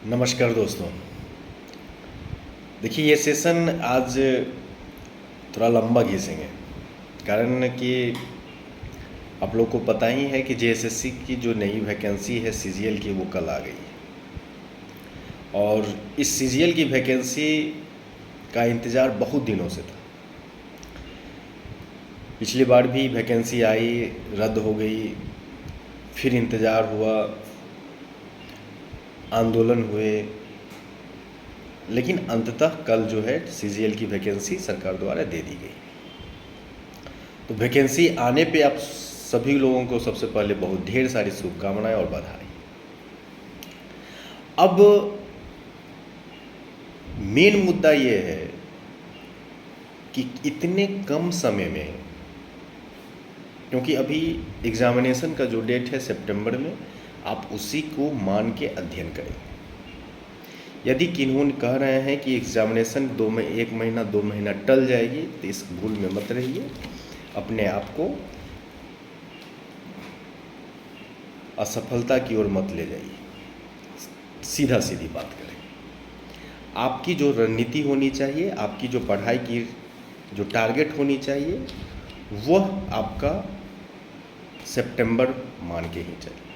नमस्कार दोस्तों। देखिए, ये सेशन आज थोड़ा लंबा खींचेंगे, कारण कि आप लोग को पता ही है कि जेएसएससी की जो नई वैकेंसी है सीजीएल की, वो कल आ गई है। और इस सीजीएल की वैकेंसी का इंतज़ार बहुत दिनों से था। पिछली बार भी वैकेंसी आई, रद्द हो गई, फिर इंतज़ार हुआ, आंदोलन हुए, लेकिन अंततः कल जो है सीजीएल की वैकेंसी सरकार द्वारा दे दी गई। तो वैकेंसी आने पे आप सभी लोगों को सबसे पहले बहुत ढेर सारी शुभकामनाएं और बधाई। अब मेन मुद्दा ये है कि इतने कम समय में, क्योंकि अभी एग्जामिनेशन का जो डेट है सितंबर में, आप उसी को मान के अध्ययन करें। यदि किन्होंने कह रहे हैं कि एग्जामिनेशन 1 महीना 2 महीना टल जाएगी, तो इस भूल में मत रहिए। अपने आप को असफलता की ओर मत ले जाइए। सीधा सीधी बात करें। आपकी जो रणनीति होनी चाहिए, आपकी जो पढ़ाई की जो टारगेट होनी चाहिए, वह आपका सितंबर मान के ही चलिए।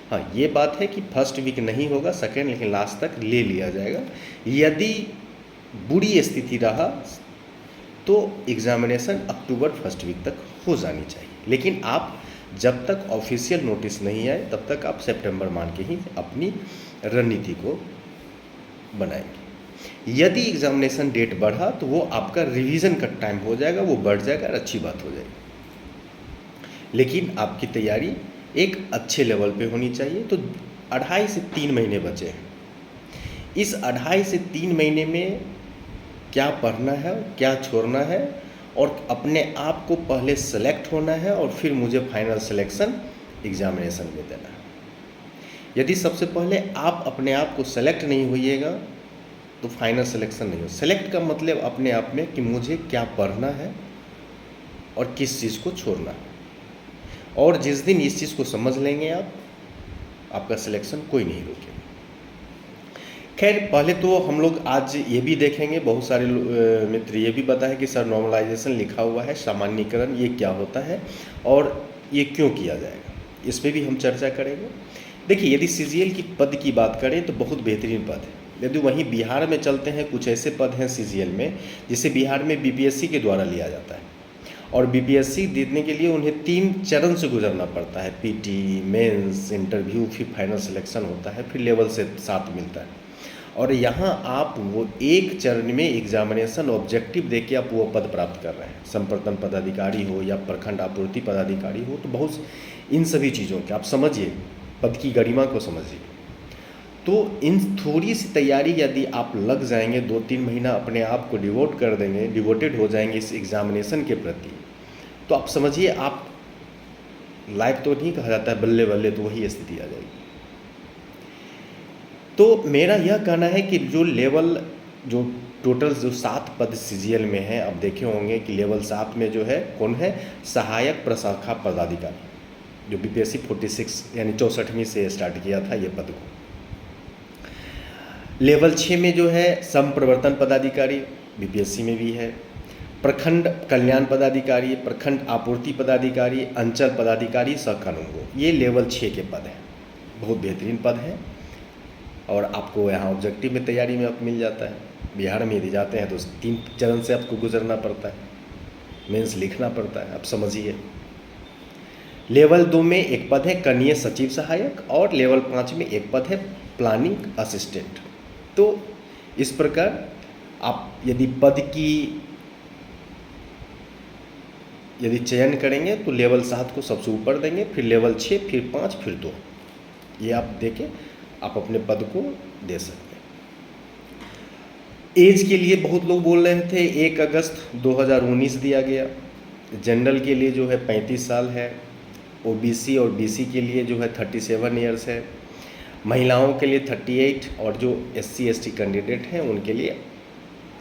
हाँ, ये बात है कि फर्स्ट वीक नहीं होगा, सेकेंड, लेकिन लास्ट तक ले लिया जाएगा। यदि बुरी स्थिति रहा तो एग्जामिनेशन अक्टूबर फर्स्ट वीक तक हो जानी चाहिए। लेकिन आप जब तक ऑफिशियल नोटिस नहीं आए तब तक आप सितंबर मान के ही अपनी रणनीति को बनाएंगे। यदि एग्जामिनेशन डेट बढ़ा तो वो आपका रिवीजन का टाइम हो जाएगा, वो बढ़ जाएगा और अच्छी बात हो जाएगी। लेकिन आपकी तैयारी एक अच्छे लेवल पे होनी चाहिए। तो 2.5 से 3 महीने बचे हैं। इस 2.5 से 3 महीने में क्या पढ़ना है, क्या छोड़ना है, और अपने आप को पहले सेलेक्ट होना है और फिर मुझे फाइनल सिलेक्शन एग्जामिनेशन में देना है। यदि सबसे पहले आप अपने आप को सेलेक्ट नहीं होइएगा तो फाइनल सिलेक्शन नहीं हो। सेलेक्ट का मतलब अपने आप में कि मुझे क्या पढ़ना है और किस चीज़ को छोड़ना है। और जिस दिन इस चीज़ को समझ लेंगे आप, आपका सिलेक्शन कोई नहीं रोकेगा। खैर, पहले तो हम लोग आज ये भी देखेंगे, बहुत सारे मित्र ये भी बताएं कि सर नॉर्मलाइजेशन लिखा हुआ है, सामान्यीकरण, ये क्या होता है और ये क्यों किया जाएगा, इस पर भी हम चर्चा करेंगे। देखिए, यदि सीजीएल की पद की बात करें तो बहुत बेहतरीन पद है। यदि वहीं बिहार में चलते हैं, कुछ ऐसे पद हैं सीजीएल में जिसे बिहार में बीपीएससी के द्वारा लिया जाता है, और बीपीएससी देने के लिए उन्हें 3 चरण से गुजरना पड़ता है। पीटी, मेंस, इंटरव्यू, फिर फाइनल सिलेक्शन होता है, फिर लेवल से 7 मिलता है। और यहाँ आप वो एक चरण में एग्जामिनेशन ऑब्जेक्टिव देके आप वो पद प्राप्त कर रहे हैं। संप्रतन पदाधिकारी हो या प्रखंड आपूर्ति पदाधिकारी हो, तो बहुत इन सभी चीज़ों के आप समझिए, पद की गरिमा को समझिए। तो इन थोड़ी सी तैयारी यदि आप लग जाएंगे, 2-3 महीना अपने आप को डिवोट कर देंगे, डिवोटेड हो जाएंगे इस एग्जामिनेशन के प्रति, तो आप समझिए आप लायक तो नहीं कहा जाता है, बल्ले बल्ले, तो वही स्थिति आ जाएगी। तो मेरा यह कहना है कि जो लेवल, जो टोटल जो 7 पद सीजीएल में हैं, आप देखे होंगे कि लेवल 7 में जो है कौन है, सहायक प्रशाखा पदाधिकारी, जो बीपीएससी 46 यानी 64वीं से स्टार्ट किया था ये पद को। लेवल 6 में जो है संप्रवर्तन पदाधिकारी, बीपीएससी में भी है। प्रखंड कल्याण पदाधिकारी, प्रखंड आपूर्ति पदाधिकारी, अंचल पदाधिकारी, सहकानूनगो, ये लेवल 6 के पद हैं। बहुत बेहतरीन पद हैं और आपको यहाँ ऑब्जेक्टिव में तैयारी में आप मिल जाता है। बिहार में यदि जाते हैं तो 3 चरण से आपको गुजरना पड़ता है, मेंस लिखना पड़ता है, आप समझिए। लेवल 2 में एक पद है कनीय सचिव सहायक, और लेवल 5 में एक पद है प्लानिंग असिस्टेंट। तो इस प्रकार आप यदि पद की यदि चयन करेंगे तो लेवल 7 को सबसे ऊपर देंगे, फिर लेवल 6, फिर 5, फिर 2, ये आप देके आप अपने पद को दे सकते हैं। एज के लिए बहुत लोग बोल रहे थे 1 अगस्त 2019 दिया गया। जनरल के लिए जो है 35 साल है, ओबीसी और बीसी के लिए जो है 37 ईयर्स है, महिलाओं के लिए 38, और जो एससी एसटी कैंडिडेट हैं उनके लिए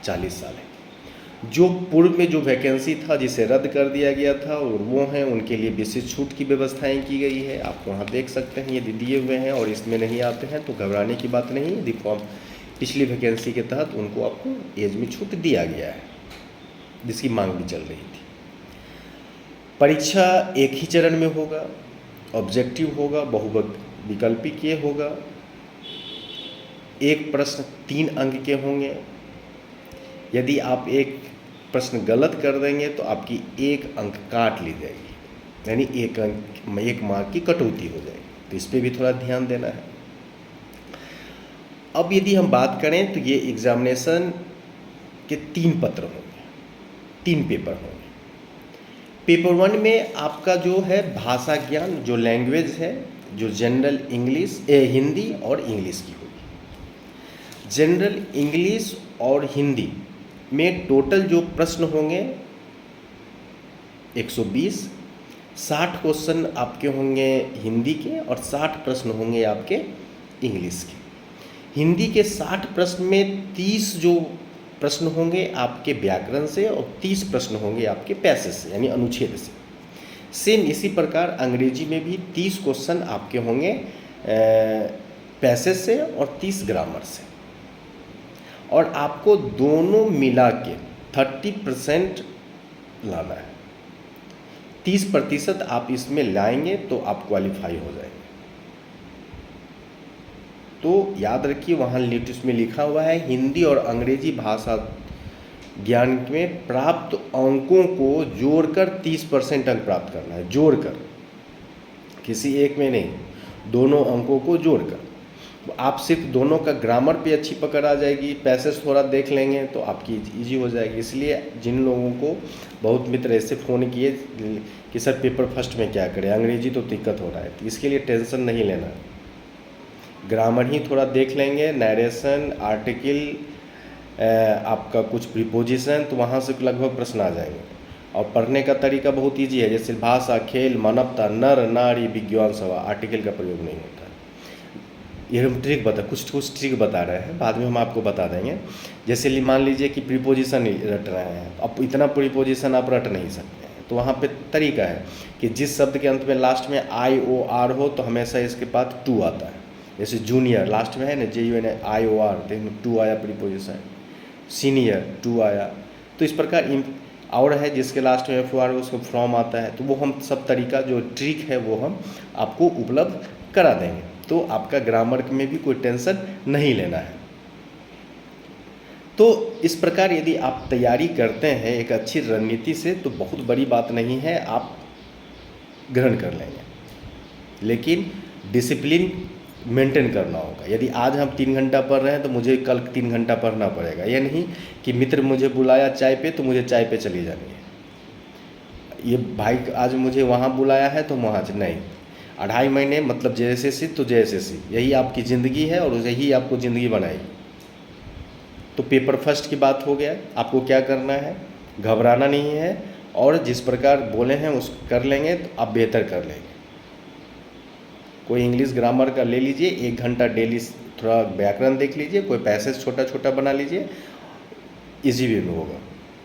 40 साल है। जो पूर्व में जो वैकेंसी था जिसे रद्द कर दिया गया था और वो हैं उनके लिए विशेष छूट की व्यवस्थाएं की गई है। आप वहाँ देख सकते हैं, ये दिए हुए हैं और इसमें नहीं आते हैं तो घबराने की बात नहीं है। यदि फॉर्म पिछली वैकेंसी के तहत उनको आपको एज में छूट दिया गया है, जिसकी मांग भी चल रही थी। परीक्षा एक ही चरण में होगा, ऑब्जेक्टिव होगा, बहुविकल्पीय होगा, एक प्रश्न 3 अंक के होंगे। यदि आप एक प्रश्न गलत कर देंगे तो आपकी 1 अंक काट ली जाएगी, यानी 1 मार्क की कटौती हो जाएगी। तो इस पर भी थोड़ा ध्यान देना है। अब यदि हम बात करें तो ये एग्जामिनेशन के 3 पत्र होंगे, 3 पेपर होंगे। पेपर 1 में आपका जो है भाषा ज्ञान, जो लैंग्वेज है, जो जनरल इंग्लिश हिंदी और इंग्लिश की होगी। जनरल इंग्लिश और हिंदी में टोटल जो प्रश्न होंगे 120, 60 क्वेश्चन आपके होंगे हिंदी के और 60 प्रश्न होंगे आपके इंग्लिश के। हिंदी के 60 प्रश्न में 30 जो प्रश्न होंगे आपके व्याकरण से और 30 प्रश्न होंगे आपके पैसेज से, यानी अनुच्छेद से। सेम इसी प्रकार अंग्रेजी में भी 30 क्वेश्चन आपके होंगे पैसेज से और 30 ग्रामर से। और आपको दोनों मिला के 30% लाना है। 30% आप इसमें लाएंगे तो आप क्वालिफाई हो जाएंगे। तो याद रखिए, वहाँ लेटेस्ट में लिखा हुआ है हिंदी और अंग्रेजी भाषा ज्ञान में प्राप्त अंकों को जोड़कर 30% अंक प्राप्त करना है। जोड़कर, किसी एक में नहीं, दोनों अंकों को जोड़कर। तो आप सिर्फ दोनों का ग्रामर पे अच्छी पकड़ आ जाएगी, पैसेज थोड़ा देख लेंगे तो आपकी इजी हो जाएगी। इसलिए जिन लोगों को बहुत मित्र ऐसे फ़ोन किए कि सर पेपर फर्स्ट में क्या करें, अंग्रेजी तो दिक्कत हो रहा है, तो इसके लिए टेंशन नहीं लेना। ग्रामर ही थोड़ा देख लेंगे, नरेशन, आर्टिकल, आपका कुछ प्रीपोजिशन, तो वहाँ से लगभग प्रश्न आ जाएंगे। और पढ़ने का तरीका बहुत ईजी है, जैसे भाषा, खेल, मानवता, नर नारी, विज्ञान सभा, आर्टिकल का प्रयोग नहीं होता। ये हम ट्रिक कुछ ट्रिक बता रहे हैं, बाद में हम आपको बता देंगे। जैसे मान लीजिए कि प्रीपोजिशन रट रहे हैं, अब इतना प्रीपोजिशन आप रट नहीं सकते हैं, तो वहाँ पे तरीका है कि जिस शब्द के अंत में लास्ट में IOR हो तो हमेशा इसके बाद टू आता है। जैसे जूनियर लास्ट में है ना, JUNIOR, तो टू आया प्रीपोजिशन। सीनियर टू आया। तो इस प्रकार और है जिसके लास्ट में FOR उसको फ्रॉम आता है। तो वो हम सब तरीका जो ट्रिक है वो हम आपको उपलब्ध करा देंगे। तो आपका ग्रामर में भी कोई टेंशन नहीं लेना है। तो इस प्रकार यदि आप तैयारी करते हैं एक अच्छी रणनीति से तो बहुत बड़ी बात नहीं है, आप ग्रहण कर लेंगे। लेकिन डिसिप्लिन मेंटेन करना होगा। यदि आज हम 3 घंटा पढ़ रहे हैं तो मुझे कल 3 घंटा पढ़ना पड़ेगा। यह नहीं कि मित्र मुझे बुलाया चाय पे तो मुझे चाय पे चली जानी है। ये भाई आज मुझे वहाँ बुलाया है तो वहाँ नहीं। 2.5 महीने मतलब JSSC तो JSSC, यही आपकी ज़िंदगी है और यही आपको ज़िंदगी बनाएगी। तो पेपर फर्स्ट की बात हो गया, आपको क्या करना है, घबराना नहीं है और जिस प्रकार बोले हैं उसको कर लेंगे तो आप बेहतर कर लेंगे। कोई इंग्लिश ग्रामर का ले लीजिए, 1 घंटा डेली थोड़ा व्याकरण देख लीजिए, कोई पैसेज छोटा छोटा बना लीजिए, इजी वे में होगा।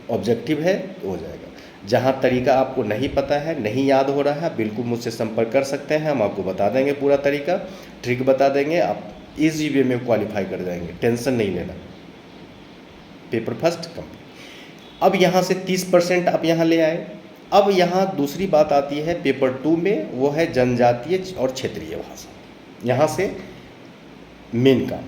ऑब्जेक्टिव है तो हो जाएगा। जहाँ तरीका आपको नहीं पता है, नहीं याद हो रहा है, बिल्कुल मुझसे संपर्क कर सकते हैं, हम आपको बता देंगे पूरा तरीका, ट्रिक बता देंगे, आप इजी वे में क्वालिफाई कर जाएंगे। टेंशन नहीं लेना। Paper first complete. अब यहाँ से 30% आप यहाँ ले आए। अब यहाँ दूसरी बात आती है पेपर 2 में, वो है जनजातीय और क्षेत्रीय भाषा। यहाँ से मेन काम,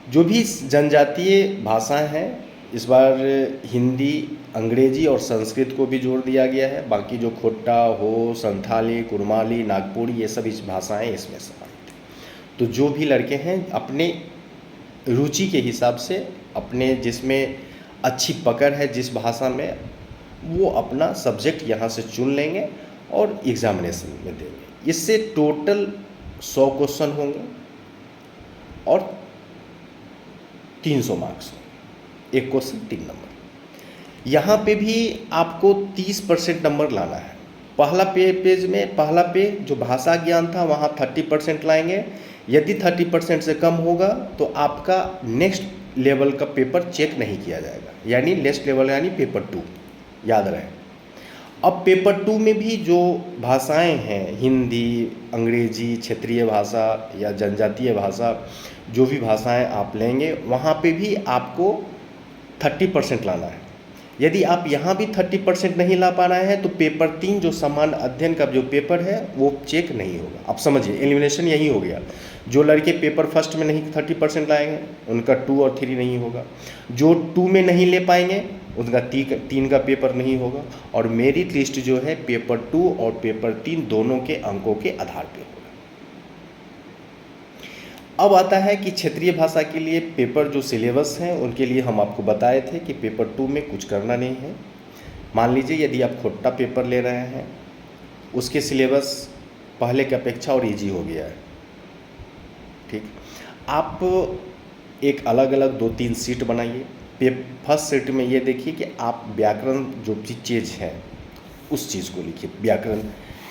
जो भी जनजातीय भाषाएं हैं इस बार हिंदी, अंग्रेजी और संस्कृत को भी जोड़ दिया गया है। बाकी जो खोट्टा हो, संथाली, कुरमाली, नागपुरी, ये सब इस भाषाएं इसमें समाहित हैं। तो जो भी लड़के हैं अपने रुचि के हिसाब से, अपने जिसमें अच्छी पकड़ है जिस भाषा में, वो अपना सब्जेक्ट यहाँ से चुन लेंगे और एग्जामिनेशन में देंगे। इससे टोटल 100 क्वेश्चन होंगे और 300 मार्क्स होंगे। एक क्वेश्चन 3 नंबर। यहाँ पे भी आपको 30% नंबर लाना है। पहला पेज में पहला पेज जो भाषा ज्ञान था वहाँ 30% लाएंगे। यदि 30% से कम होगा तो आपका नेक्स्ट लेवल का पेपर चेक नहीं किया जाएगा, यानी नेक्स्ट लेवल यानी पेपर 2, याद रहे। अब पेपर 2 में भी जो भाषाएं हैं, हिंदी, अंग्रेजी, क्षेत्रीय भाषा या जनजातीय भाषा, जो भी भाषाएं आप लेंगे वहाँ पे भी आपको 30% लाना है। यदि आप यहाँ भी 30% नहीं ला पा रहे हैं तो पेपर 3 जो सामान्य अध्ययन का जो पेपर है वो चेक नहीं होगा। आप समझिए, एलिमिनेशन यही हो गया। जो लड़के पेपर फर्स्ट में नहीं 30% लाएंगे उनका 2 और 3 नहीं होगा, जो 2 में नहीं ले पाएंगे उनका 3 का पेपर नहीं होगा, और मेरिट लिस्ट जो है पेपर 2 और पेपर 3 दोनों के अंकों के आधार पर होगा। अब आता है कि क्षेत्रीय भाषा के लिए पेपर जो सिलेबस हैं उनके लिए हम आपको बताए थे कि पेपर 2 में कुछ करना नहीं है। मान लीजिए यदि आप खोट्टा पेपर ले रहे हैं, उसके सिलेबस पहले की अपेक्षा और इजी हो गया है, ठीक। आप एक अलग अलग 2-3 सीट बनाइए। फर्स्ट सीट में ये देखिए कि आप व्याकरण जो भी चीज़ है उस चीज़ को लिखिए, व्याकरण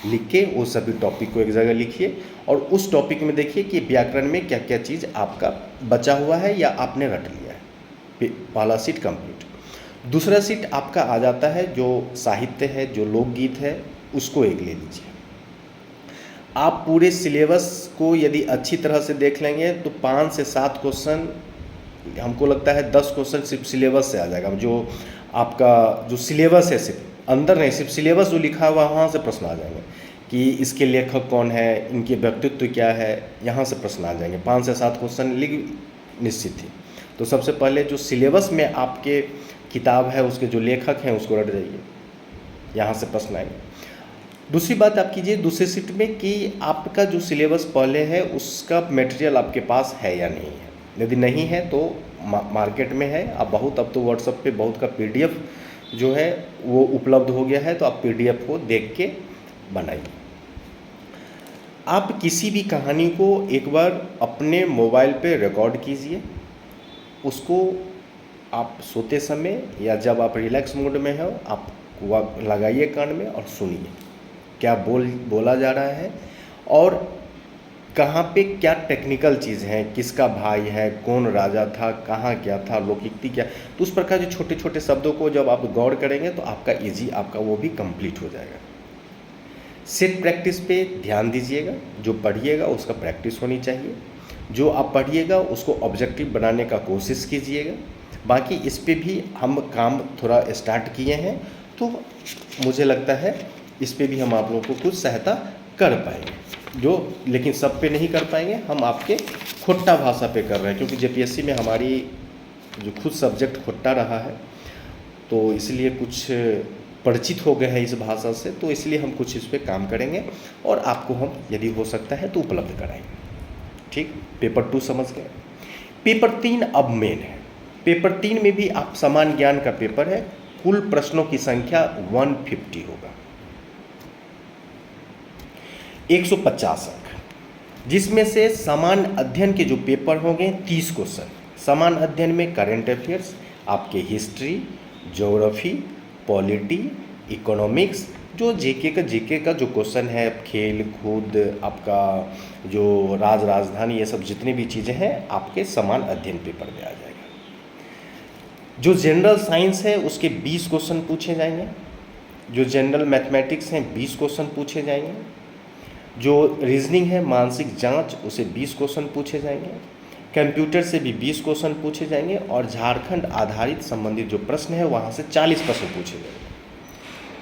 लिख के वो सभी टॉपिक को एक जगह लिखिए, और उस टॉपिक में देखिए कि व्याकरण में क्या क्या चीज़ आपका बचा हुआ है या आपने रट लिया है। पहला सीट कंप्लीट। दूसरा सीट आपका आ जाता है जो साहित्य है, जो लोकगीत है, उसको एक ले लीजिए। आप पूरे सिलेबस को यदि अच्छी तरह से देख लेंगे तो 5 से 7 क्वेश्चन, हमको लगता है 10 क्वेश्चन सिर्फ सिलेबस से आ जाएगा। जो आपका जो सिलेबस है, सिर्फ अंदर नहीं, सिर्फ सिलेबस जो लिखा हुआ वहाँ से प्रश्न आ जाएंगे कि इसके लेखक कौन है, इनके व्यक्तित्व क्या है, यहाँ से प्रश्न आ जाएंगे। 5 से 7 क्वेश्चन लिख निश्चित थी। तो सबसे पहले जो सिलेबस में आपके किताब है उसके जो लेखक हैं उसको रट जाइए, यहाँ से प्रश्न आएंगे। दूसरी बात आप कीजिए दूसरे सीट में कि आपका जो सिलेबस पहले है उसका मटेरियल आपके पास है या नहीं है। यदि नहीं है तो मार्केट में है, आप बहुत, अब तो व्हाट्सएप पे बहुत का PDF जो है वो उपलब्ध हो गया है, तो आप PDF को देख के बनाइए। आप किसी भी कहानी को एक बार अपने मोबाइल पे रिकॉर्ड कीजिए, उसको आप सोते समय या जब आप रिलैक्स मूड में हो आप लगाइए कान में और सुनिए क्या बोला जा रहा है, और कहाँ पे क्या टेक्निकल चीज़ है, किसका भाई है, कौन राजा था, कहाँ क्या था, लोकोक्ति क्या। तो उस प्रकार के छोटे छोटे शब्दों को जब आप गौर करेंगे तो आपका इजी आपका वो भी कंप्लीट हो जाएगा। सेट प्रैक्टिस पे ध्यान दीजिएगा, जो पढ़िएगा उसका प्रैक्टिस होनी चाहिए, जो आप पढ़िएगा उसको ऑब्जेक्टिव बनाने का कोशिश कीजिएगा। बाकी इस पे भी हम काम थोड़ा स्टार्ट किए हैं, तो मुझे लगता है इस पे भी हम आप लोगों को कुछ सहायता कर पाएंगे, जो लेकिन सब पे नहीं कर पाएंगे। हम आपके खोट्टा भाषा पे कर रहे हैं, क्योंकि JPSC में हमारी जो खुद सब्जेक्ट खोट्टा रहा है, तो इसलिए कुछ परिचित हो गए हैं इस भाषा से, तो इसलिए हम कुछ इस पे काम करेंगे और आपको हम यदि हो सकता है तो उपलब्ध कराएंगे। ठीक, पेपर 2 समझ गए। पेपर 3 अब मेन है। पेपर 3 में भी आप सामान्य ज्ञान का पेपर है। कुल प्रश्नों की संख्या 150 होगा, 150 अंक, जिसमें से सामान्य अध्ययन के जो पेपर होंगे 30 क्वेश्चन। सामान्य अध्ययन में करंट अफेयर्स, आपके हिस्ट्री, ज्योग्राफी, पॉलिटी, इकोनॉमिक्स, जो जीके का जो क्वेश्चन है, खेल कूद, आपका जो राजधानी, ये सब जितनी भी चीज़ें हैं आपके सामान्य अध्ययन पेपर में आ जाएगा। जो जनरल साइंस है उसके 20 क्वेश्चन पूछे जाएंगे। जो जनरल मैथमेटिक्स हैं 20 क्वेश्चन पूछे जाएंगे। जो रीजनिंग है, मानसिक जांच, उसे 20 क्वेश्चन पूछे जाएंगे। कंप्यूटर से भी 20 क्वेश्चन पूछे जाएंगे, और झारखंड आधारित संबंधित जो प्रश्न है वहाँ से 40 प्रश्न पूछे जाएंगे।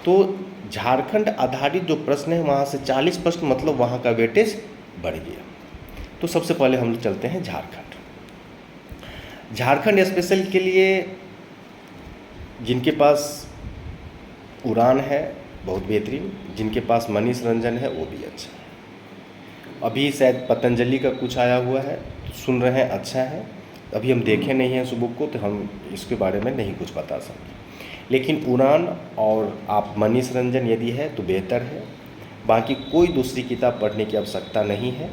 तो झारखंड आधारित जो प्रश्न है वहाँ से 40 प्रश्न, मतलब वहाँ का वेटेज बढ़ गया। तो सबसे पहले हम लोग चलते हैं झारखंड। झारखंड स्पेशल के लिए जिनके पास उड़ान है बहुत बेहतरीन, जिनके पास मनीष रंजन है वो भी अच्छा है। अभी शायद पतंजलि का कुछ आया हुआ है, सुन रहे हैं, अच्छा है। अभी हम देखे नहीं हैं उस बुक को, तो हम इसके बारे में नहीं कुछ बता सकते। लेकिन उड़ान और आप मनीष रंजन यदि है तो बेहतर है। बाकी कोई दूसरी किताब पढ़ने की आवश्यकता नहीं है।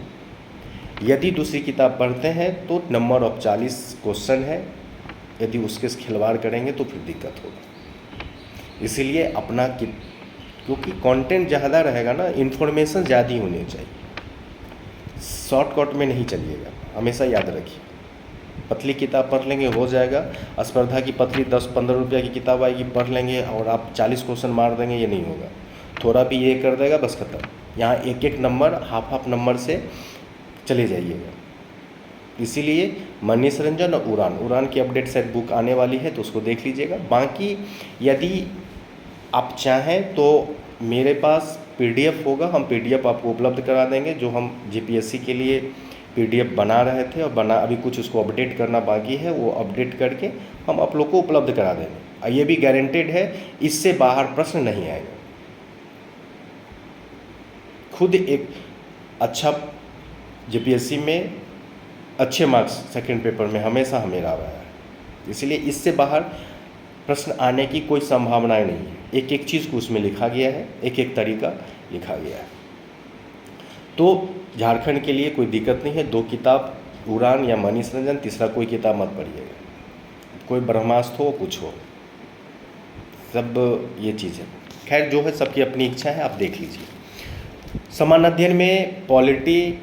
यदि दूसरी किताब पढ़ते हैं तो नंबर ऑफ 40 क्वेश्चन है, यदि उसके खिलवाड़ करेंगे तो फिर दिक्कत होगी। इसीलिए अपना क्योंकि कंटेंट ज़्यादा रहेगा ना, इन्फॉर्मेशन ज़्यादा होनी चाहिए, शॉर्टकट में नहीं चलिएगा, हमेशा याद रखिए। पतली किताब पढ़ लेंगे हो जाएगा। स्पर्धा की पतली 10-15 रुपये की किताब आएगी, पढ़ लेंगे और आप 40 क्वेश्चन मार देंगे, ये नहीं होगा। थोड़ा भी ये कर देगा बस खत्म। यहाँ एक एक नंबर हाफ नंबर से चले जाइएगा। इसीलिए मनीष रंजन और उड़ान की अपडेट शायद बुक आने वाली है, तो उसको देख लीजिएगा। बाकी यदि आप चाहें तो मेरे पास PDF होगा, हम PDF आपको उपलब्ध करा देंगे। जो हम GPSC के लिए PDF बना रहे थे और अभी कुछ उसको अपडेट करना बाकी है, वो अपडेट करके हम आप लोग को उपलब्ध करा देंगे। और ये भी गारंटेड है, इससे बाहर प्रश्न नहीं आएगा। खुद एक अच्छा GPSC में अच्छे मार्क्स सेकंड पेपर में हमेशा हमें आ रहा है, इसलिए इससे बाहर प्रश्न आने की कोई संभावनाएं नहीं है। एक एक चीज़ को उसमें लिखा गया है, एक एक तरीका लिखा गया है। तो झारखंड के लिए कोई दिक्कत नहीं है। 2 किताब उड़ान या मनीष रंजन, तीसरा कोई किताब मत पढ़िएगा, कोई ब्रह्मास्त्र हो कुछ हो, सब ये चीज़ है। खैर जो है सबकी अपनी इच्छा है, आप देख लीजिए। समान अध्ययन में पॉलिटी,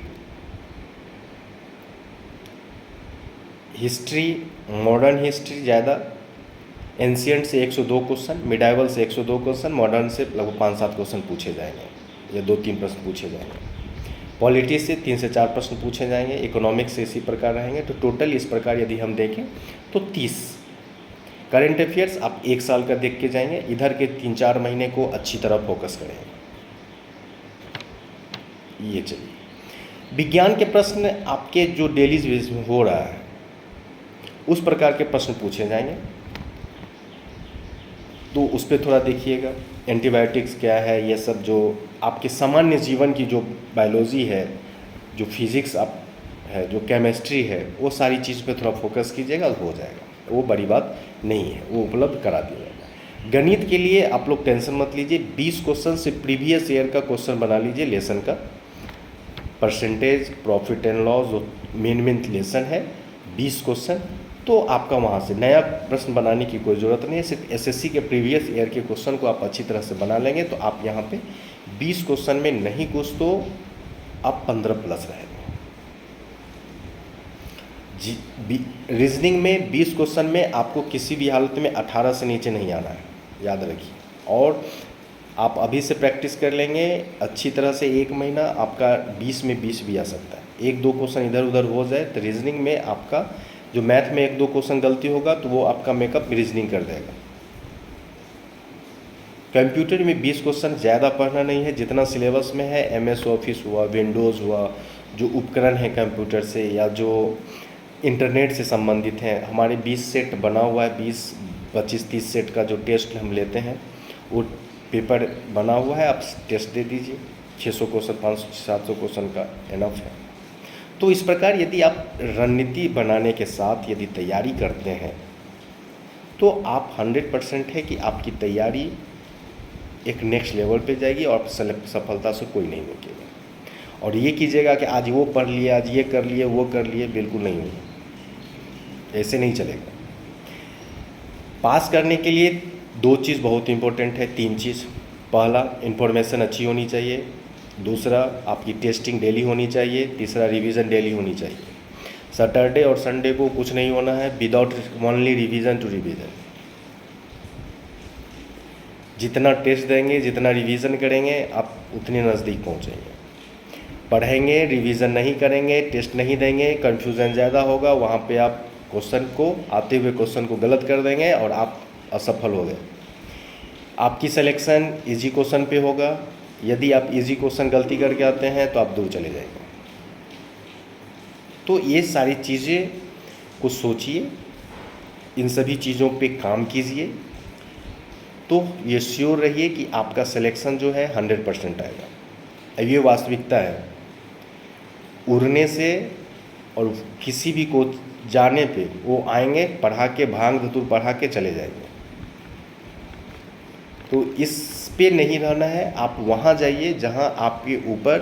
हिस्ट्री, मॉडर्न हिस्ट्री ज़्यादा, एंशियंट से 102 क्वेश्चन, मिडाइवल से 102 क्वेश्चन, मॉडर्न से लगभग 5-7 क्वेश्चन पूछे जाएंगे या 2-3 प्रश्न पूछे जाएंगे। पॉलिटी से 3 से 4 प्रश्न पूछे जाएंगे। इकोनॉमिक्स से इसी प्रकार रहेंगे। तो टोटल इस प्रकार यदि हम देखें तो 30। करेंट अफेयर्स आप 1 साल का देख के जाएंगे, इधर के 3-4 महीने को अच्छी तरह फोकस करेंगे। ये चलिए, विज्ञान के प्रश्न आपके जो डेली बेस में हो रहा है उस प्रकार के प्रश्न पूछे जाएंगे, तो उस पर थोड़ा देखिएगा। एंटीबायोटिक्स क्या है, ये सब जो आपके सामान्य जीवन की जो बायोलॉजी है, जो फिजिक्स आप है, जो केमिस्ट्री है, वो सारी चीज़ पे थोड़ा फोकस कीजिएगा, हो जाएगा। वो बड़ी बात नहीं है, वो उपलब्ध करा दिया जाएगा। गणित के लिए आप लोग टेंशन मत लीजिए। 20 क्वेश्चन से प्रीवियस ईयर का क्वेश्चन बना लीजिए, लेसन का परसेंटेज, प्रॉफिट एंड लॉस, जो मेन लेसन है 20 क्वेश्चन, तो आपका वहाँ से नया प्रश्न बनाने की कोई ज़रूरत नहीं है। सिर्फ SSC के प्रीवियस ईयर के क्वेश्चन को आप अच्छी तरह से बना लेंगे तो आप यहाँ पे 20 क्वेश्चन में नहीं कुछ तो आप 15 प्लस रहेंगे। रीजनिंग में 20 क्वेश्चन में आपको किसी भी हालत में 18 से नीचे नहीं आना है, याद रखिए। और आप अभी से प्रैक्टिस कर लेंगे अच्छी तरह से, 1 महीना आपका 20 में 20 भी आ सकता है। 1-2 क्वेश्चन इधर उधर हो जाए तो रीजनिंग में आपका जो मैथ में 1-2 क्वेश्चन गलती होगा तो वो आपका मेकअप रीजनिंग कर देगा। कंप्यूटर में 20 क्वेश्चन ज़्यादा पढ़ना नहीं है, जितना सिलेबस में है। MS ऑफिस हुआ, विंडोज़ हुआ, जो उपकरण है कंप्यूटर से या जो इंटरनेट से संबंधित हैं, हमारे 20 सेट बना हुआ है। 20, 25, 30 सेट का जो टेस्ट हम लेते हैं वो पेपर बना हुआ है, आप टेस्ट दे दीजिए। 600 क्वेश्चन, 500-700 क्वेश्चन का इनफ है। तो इस प्रकार यदि आप रणनीति बनाने के साथ यदि तैयारी करते हैं तो आप 100% है कि आपकी तैयारी एक नेक्स्ट लेवल पे जाएगी और सफलता से कोई नहीं रोकेगा। और ये कीजिएगा कि आज वो पढ़ लिया, आज ये कर लिए, वो कर लिए, बिल्कुल नहीं होगा, ऐसे नहीं चलेगा। पास करने के लिए 2 चीज़ बहुत इंपॉर्टेंट है, 3 चीज़। पहला, इन्फॉर्मेशन अच्छी होनी चाहिए। दूसरा, आपकी टेस्टिंग डेली होनी चाहिए। तीसरा, रिवीजन डेली होनी चाहिए। सैटरडे और संडे को कुछ नहीं होना है, without only revision to revision. जितना टेस्ट देंगे, जितना रिवीजन करेंगे, आप उतने नज़दीक पहुंचेंगे। पढ़ेंगे, रिवीजन नहीं करेंगे, टेस्ट नहीं देंगे, कन्फ्यूज़न ज़्यादा होगा, वहाँ पे आप क्वेश्चन को, आते हुए क्वेश्चन को गलत कर देंगे और आप असफल हो गए। आपकी सिलेक्शन इजी क्वेश्चन पे होगा। यदि आप इजी क्वेश्चन गलती करके आते हैं तो आप दूर चले जाएंगे। तो ये सारी चीज़ें को सोचिए, इन सभी चीज़ों पे काम कीजिए, तो ये श्योर रहिए कि आपका सिलेक्शन जो है 100% आएगा। अब ये वास्तविकता है। उड़ने से और किसी भी को जाने पे वो आएंगे, पढ़ा के भांग धतूर पढ़ा के चले जाएंगे। तो इस पे नहीं रहना है। आप वहाँ जाइए जहाँ आपके ऊपर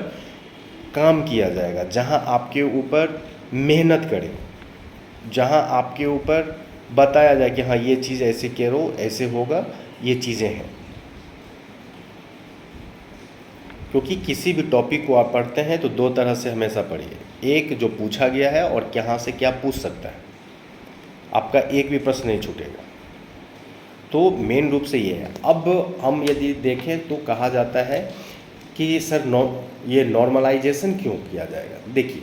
काम किया जाएगा, जहाँ आपके ऊपर मेहनत करें, जहाँ आपके ऊपर बताया जाए कि हाँ ये चीज़ ऐसे करो, ऐसे होगा, ये चीज़ें हैं। क्योंकि किसी भी टॉपिक को आप पढ़ते हैं तो 2 तरह से हमेशा पढ़िए। एक जो पूछा गया है और कहाँ से क्या पूछ सकता है। आपका एक भी प्रश्न नहीं छूटेगा। तो मेन रूप से ये है। अब हम यदि देखें तो कहा जाता है कि सर ये नॉर्मलाइजेशन क्यों किया जाएगा। देखिए,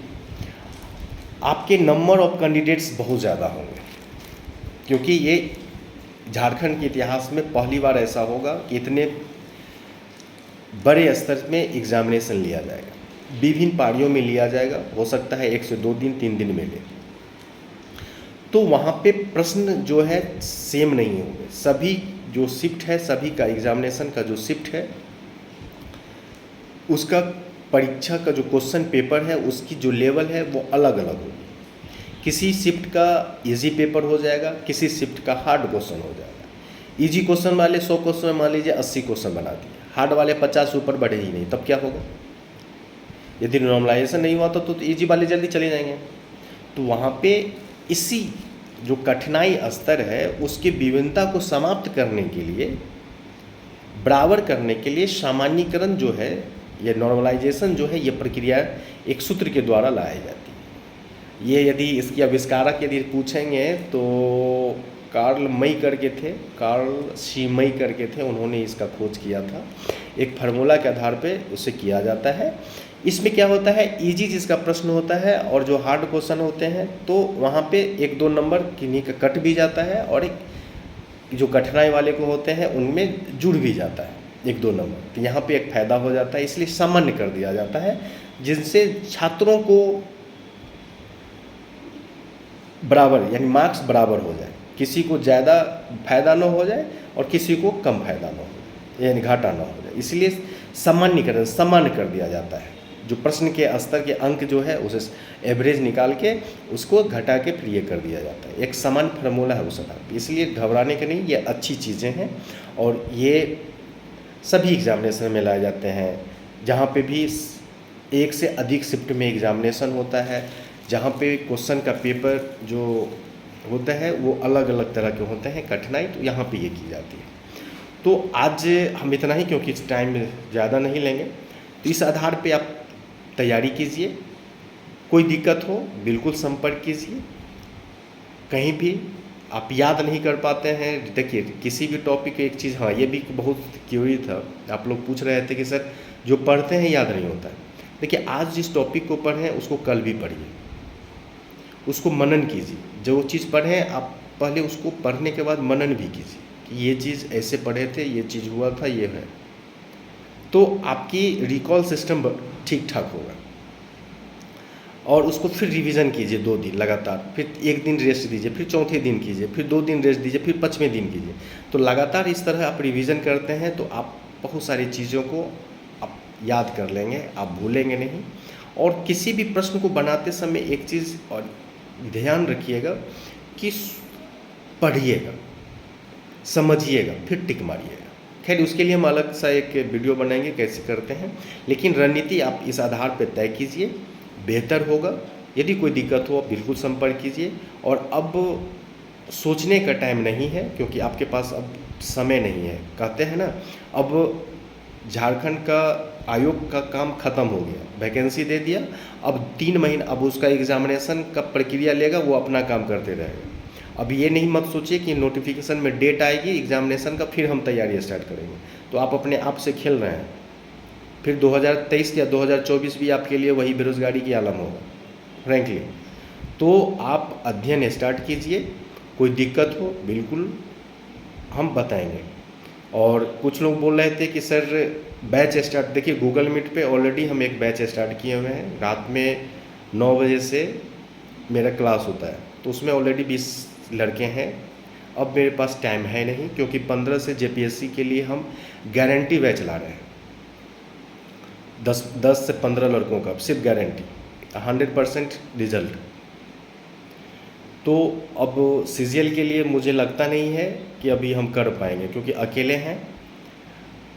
आपके नंबर ऑफ कैंडिडेट्स बहुत ज़्यादा होंगे, क्योंकि ये झारखंड के इतिहास में पहली बार ऐसा होगा कि इतने बड़े स्तर में एग्जामिनेशन लिया जाएगा, विभिन्न पारियों में लिया जाएगा। हो सकता है 1 से 2 दिन 3 दिन में ले, तो वहाँ पे प्रश्न जो है सेम नहीं होंगे। सभी जो शिफ्ट है, सभी का एग्जामिनेशन का जो शिफ्ट है, उसका परीक्षा का जो क्वेश्चन पेपर है, उसकी जो लेवल है वो अलग अलग होगी। किसी शिफ्ट का इजी पेपर हो जाएगा, किसी शिफ्ट का हार्ड क्वेश्चन हो जाएगा। इजी क्वेश्चन वाले 100 क्वेश्चन मान लीजिए 80 क्वेश्चन बना दिए, हार्ड वाले 50 ऊपर बढ़े ही नहीं, तब क्या होगा? यदि नॉर्मलाइजेशन नहीं हुआ तो इजी वाले जल्दी चले जाएंगे। तो वहाँ पे इसी जो कठिनाई स्तर है उसकी विभिन्नता को समाप्त करने के लिए, बराबर करने के लिए सामान्यीकरण जो है, ये नॉर्मलाइजेशन जो है, ये प्रक्रिया एक सूत्र के द्वारा लाई जाती है। ये यदि इसकी आविष्कारक यदि पूछेंगे तो कार्ल मई करके थे, कार्ल सी मई करके थे, उन्होंने इसका खोज किया था। एक फार्मूला के आधार पे उसे किया जाता है। इसमें क्या होता है, इजी जिसका प्रश्न होता है और जो हार्ड क्वेश्चन होते हैं तो वहाँ पे 1-2 नंबर किन्हीं का कट भी जाता है, और एक जो कठिनाई वाले को होते हैं उनमें जुड़ भी जाता है 1-2 नंबर। तो यहाँ पे एक फ़ायदा हो जाता है, इसलिए सामान्य कर दिया जाता है, जिनसे छात्रों को बराबर यानी मार्क्स बराबर हो जाए, किसी को ज़्यादा फायदा न हो जाए और किसी को कम फायदा न हो जाए, यानी घाटा न हो जाए। इसलिए सामान्यकरण समान कर दिया जाता है। जो प्रश्न के स्तर के अंक जो है उसे एवरेज निकाल के उसको घटा के फिर ये कर दिया जाता है। एक समान फार्मूला है उस आधार पर, इसलिए घबराने के नहीं, ये अच्छी चीज़ें हैं और ये सभी एग्जामिनेशन में लाए जाते हैं। जहाँ पे भी एक से अधिक शिफ्ट में एग्जामिनेशन होता है, जहाँ पे क्वेश्चन का पेपर जो होता है वो अलग अलग तरह के होते हैं, कठिनाई तो यहाँ पे ये की जाती है। तो आज हम इतना ही, क्योंकि टाइम ज़्यादा नहीं लेंगे। तो इस आधार पे आप तैयारी कीजिए, कोई दिक्कत हो बिल्कुल संपर्क कीजिए। कहीं भी आप याद नहीं कर पाते हैं, देखिए किसी भी टॉपिक एक चीज़, हाँ ये भी बहुत क्यूरी था, आप लोग पूछ रहे थे कि सर जो पढ़ते हैं याद नहीं होता है। देखिए आज जिस टॉपिक को पढ़ें उसको कल भी पढ़िए, उसको मनन कीजिए। जो चीज़ पढ़ें आप पहले उसको पढ़ने के बाद मनन भी कीजिए कि ये चीज़ ऐसे पढ़े थे, ये चीज़ हुआ था, ये है, तो आपकी रिकॉल सिस्टम ठीक ठाक होगा। और उसको फिर रिवीजन कीजिए 2 दिन लगातार, फिर 1 दिन रेस्ट दीजिए, फिर चौथे दिन कीजिए, फिर 2 दिन रेस्ट दीजिए, फिर 5वें दिन कीजिए। तो लगातार इस तरह आप रिवीजन करते हैं तो आप बहुत सारी चीज़ों को आप याद कर लेंगे, आप भूलेंगे नहीं। और किसी भी प्रश्न को बनाते समय एक चीज़ और ध्यान रखिएगा कि पढ़िएगा, समझिएगा, फिर टिक मारिएगा। खैर उसके लिए हम अलग सा एक वीडियो बनाएंगे कैसे करते हैं, लेकिन रणनीति आप इस आधार पर तय कीजिए, बेहतर होगा। यदि कोई दिक्कत हो आप बिल्कुल संपर्क कीजिए। और अब सोचने का टाइम नहीं है, क्योंकि आपके पास अब समय नहीं है। कहते हैं ना, अब झारखंड का आयोग का काम ख़त्म हो गया, वैकेंसी दे दिया, अब 3 महीना अब उसका एग्जामिनेशन का प्रक्रिया लेगा, वो अपना काम करते रहेगा। अब ये नहीं मत सोचिए कि नोटिफिकेशन में डेट आएगी एग्जामिनेशन का फिर हम तैयारी स्टार्ट करेंगे, तो आप अपने आप से खेल रहे हैं। फिर 2023 या 2024 भी आपके लिए वही बेरोज़गारी की आलम होगा फ्रैंकली। तो आप अध्ययन स्टार्ट कीजिए, कोई दिक्कत हो बिल्कुल हम बताएंगे। और कुछ लोग बोल रहे थे कि सर बैच स्टार्ट, देखिए गूगल मीट पे ऑलरेडी हम एक बैच स्टार्ट किए हुए हैं। रात में 9 बजे से मेरा क्लास होता है, तो उसमें ऑलरेडी 20 लड़के हैं। अब मेरे पास टाइम है नहीं, क्योंकि 15 से जेपीएससी के लिए हम गारंटी बैच ला रहे हैं। 10 से 15 लड़कों का सिर्फ गारंटी, 100% रिजल्ट। तो अब सीजीएल के लिए मुझे लगता नहीं है कि अभी हम कर पाएंगे, क्योंकि अकेले हैं,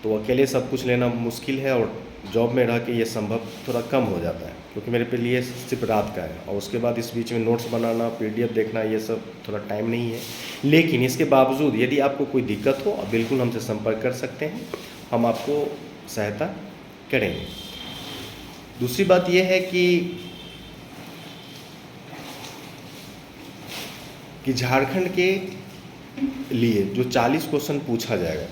तो अकेले सब कुछ लेना मुश्किल है। और जॉब में रह के ये संभव थोड़ा कम हो जाता है, क्योंकि मेरे पे लिए सिर्फ रात का है, और उसके बाद इस बीच में नोट्स बनाना, पीडीएफ देखना, ये सब थोड़ा टाइम नहीं है। लेकिन इसके बावजूद यदि आपको कोई दिक्कत हो आप बिल्कुल हमसे संपर्क कर सकते हैं, हम आपको सहायता करेंगे। दूसरी बात यह है कि कि झारखंड के लिए जो 40 क्वेश्चन पूछा जाएगा,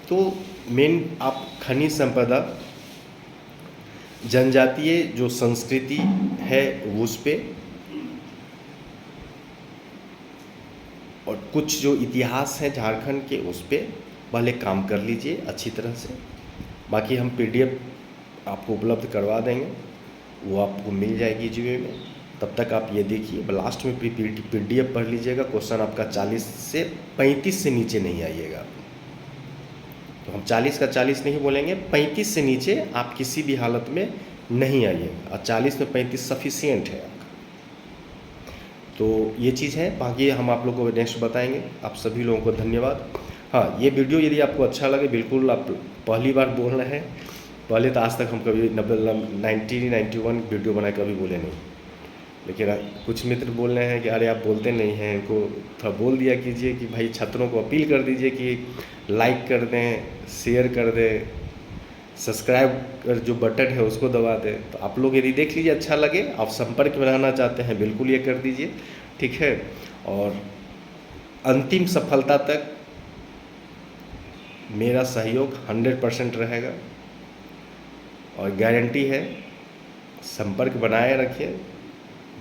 तो मेन आप खनिज संपदा, जनजातीय जो संस्कृति है उस पे, और कुछ जो इतिहास है झारखंड के उस पे पहले काम कर लीजिए अच्छी तरह से। बाकी हम PDF आपको उपलब्ध करवा देंगे, वो आपको मिल जाएगी जीवे में। तब तक आप ये देखिए, लास्ट में PDF पढ़ लीजिएगा। क्वेश्चन आपका 40 से 35 से नीचे नहीं आइएगा। तो हम 40 का 40 नहीं बोलेंगे, 35 से नीचे आप किसी भी हालत में नहीं आइएगा, और 40 में 35 सफिशियंट है आपका। तो ये चीज़ है, बाकी हम आप लोगों को नेक्स्ट बताएंगे। आप सभी लोगों को धन्यवाद। हाँ, ये वीडियो यदि आपको अच्छा लगे, बिल्कुल आप पहली बार बोल रहे हैं, पहले तो आज तक हम कभी 91 वीडियो बनाए कभी बोले नहीं, लेकिन कुछ मित्र बोल रहे हैं कि अरे आप बोलते नहीं हैं, इनको थोड़ा बोल दिया कीजिए कि भाई छात्रों को अपील कर दीजिए कि लाइक कर दें, शेयर कर दें, सब्सक्राइब कर जो बटन है उसको दबा दें। तो आप लोग यदि देख लीजिए, अच्छा लगे, आप संपर्क में रहना चाहते हैं, बिल्कुल ये कर दीजिए, ठीक है। और अंतिम सफलता तक मेरा सहयोग 100% रहेगा, और गारंटी है, संपर्क बनाए रखिए,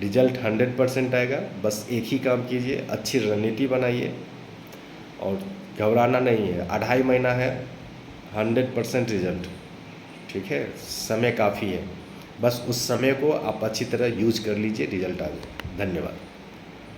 रिजल्ट 100% आएगा। बस एक ही काम कीजिए, अच्छी रणनीति बनाइए, और घबराना नहीं है। 2.5 महीना है, 100% रिजल्ट, ठीक है। समय काफ़ी है, बस उस समय को आप अच्छी तरह यूज कर लीजिए, रिजल्ट आ जाए। धन्यवाद।